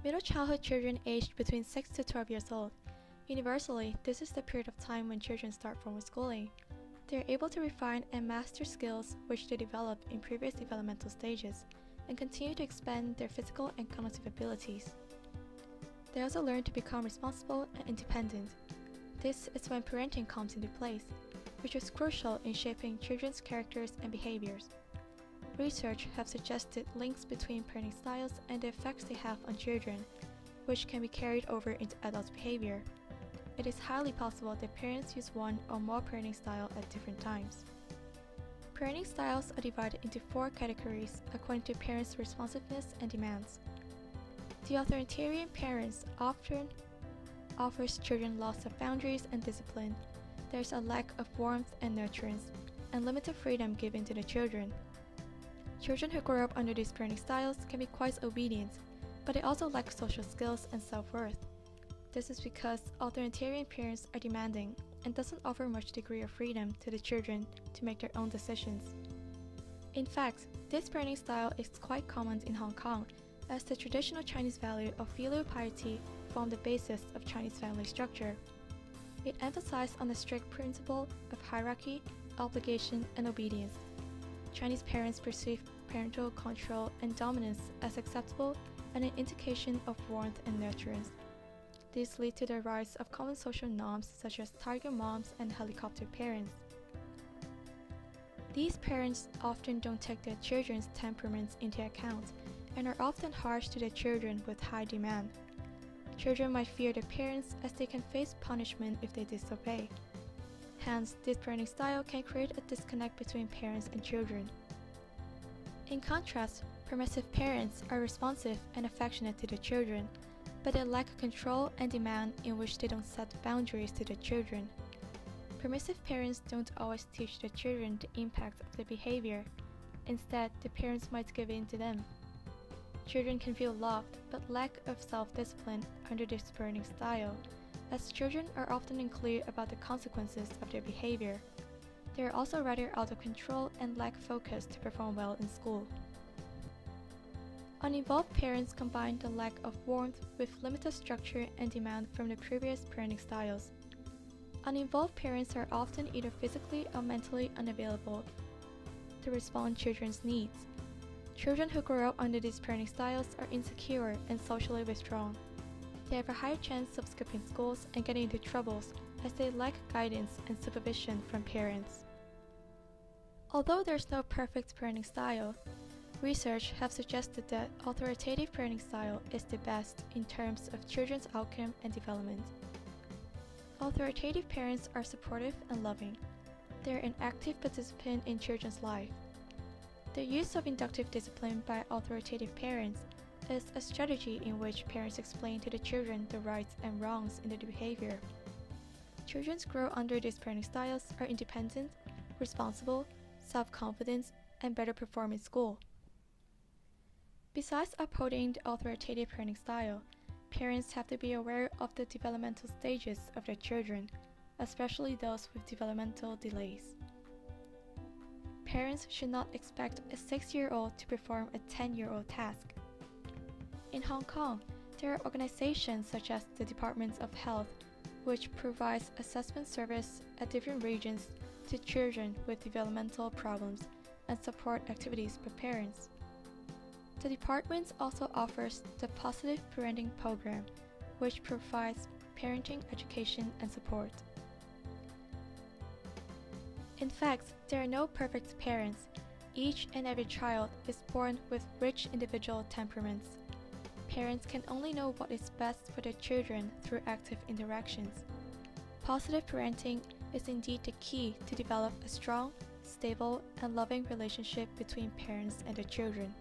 Middle childhood children aged between 6 to 12 years old. Universally, this is the period of time when children start formal schooling. They are able to refine and master skills which they developed in previous developmental stages, and continue to expand their physical and cognitive abilities. They also learn to become responsible and independent. This is when parenting comes into place, which is crucial in shaping children's characters and behaviors. Research have suggested links between parenting styles and the effects they have on children, which can be carried over into adult behavior. It is highly possible that parents use one or more parenting styles at different times. Parenting styles are divided into 4 categories according to parents' responsiveness and demands. The authoritarian parents often offers children loss of boundaries and discipline. There is a lack of warmth and nurturance, and limited freedom given to the children. Children who grow up under these parenting styles can be quite obedient, but they also lack social skills and self-worth. This is because authoritarian parents are demanding and doesn't offer much degree of freedom to the children to make their own decisions. In fact, this parenting style is quite common in Hong Kong, as the traditional Chinese value of filial piety form the basis of Chinese family structure. It emphasizes on the strict principle of hierarchy, obligation, and obedience. Chinese parents perceive parental control and dominance as acceptable and an indication of warmth and nurturance. These lead to the rise of common social norms such as tiger moms and helicopter parents. These parents often don't take their children's temperaments into account and are often harsh to their children with high demand. Children might fear their parents as they can face punishment if they disobey. Hence, this parenting style can create a disconnect between parents and children. In contrast, permissive parents are responsive and affectionate to their children, but they lack control and demand in which they don't set boundaries to their children. Permissive parents don't always teach their children the impact of their behavior. Instead, the parents might give in to them. Children can feel loved but lack of self-discipline under this parenting style, as children are often unclear about the consequences of their behavior. They are also rather out of control and lack focus to perform well in school. Uninvolved parents combine the lack of warmth with limited structure and demand from the previous parenting styles. Uninvolved parents are often either physically or mentally unavailable to respond to children's needs. Children who grow up under these parenting styles are insecure and socially withdrawn. They have a higher chance of skipping schools and getting into troubles as they lack guidance and supervision from parents. Although there's no perfect parenting style, research have suggested that authoritative parenting style is the best in terms of children's outcome and development. Authoritative parents are supportive and loving. They are an active participant in children's life. The use of inductive discipline by authoritative parents is a strategy in which parents explain to the children the rights and wrongs in their behavior. Children who grow under these parenting styles are independent, responsible, self-confident, and better perform in school. Besides upholding the authoritative parenting style, parents have to be aware of the developmental stages of their children, especially those with developmental delays. Parents should not expect a 6-year-old to perform a 10-year-old task. In Hong Kong, there are organizations such as the Department of Health, which provides assessment service at different regions to children with developmental problems and support activities for parents. The department also offers the Positive Parenting Program, which provides parenting education and support. In fact, there are no perfect parents. Each and every child is born with rich individual temperaments. Parents can only know what is best for their children through active interactions. Positive parenting is indeed the key to develop a strong, stable, and loving relationship between parents and their children.